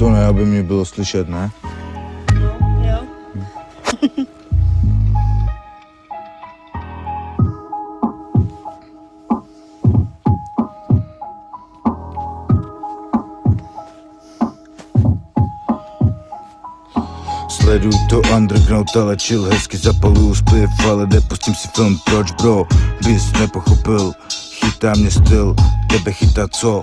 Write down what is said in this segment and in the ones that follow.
To ne, aby mě bylo slyšet, ne? Jo. Sleduj to underground, ale chill, hezky zapaluju spliv, ale nepustím si film, proč bro, bys nepochopil, chytá mě styl, tebe chytá co?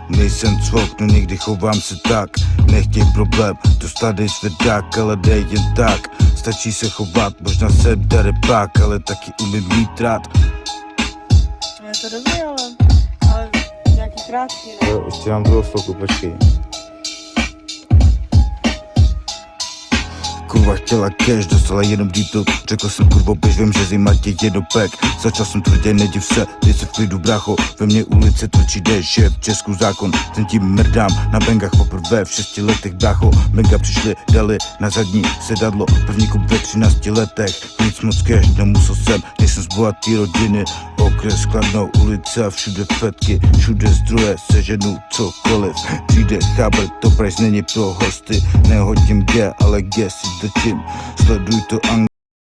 Nejsem cvok, no někdy chovám se tak, nechtěj problém, to tady svědák, ale dej jen tak, stačí se chovat, možná jsem darebák, ale taky umím mít rád. Je to dobrý, ale nějaký krátký, ne? Jo, ještě mám druhou sloku, počkej. Kurva chtěla cash, dostala jenom dítl. Řekl jsem kurvo běž, vím, že zima tě jedopek. Začal jsem tvrdě, nediv se, ty se v klidu brácho. Ve mně ulice tvrdší déšť, je v Česku zákon. Ten tím mrdám, na bengách poprvé v 6 letech brácho. Benga přišli, dali na zadní sedadlo. První kup ve 13 letech, nic moc cash, nemusel jsem, nejsem z bohatý rodiny. Okres, Kladno, ulice a všude fetky, všude zdroje, seženu cokoliv. Přijde chábel, to price není pro hosty, nehodím G, ale G si držím. Sleduj to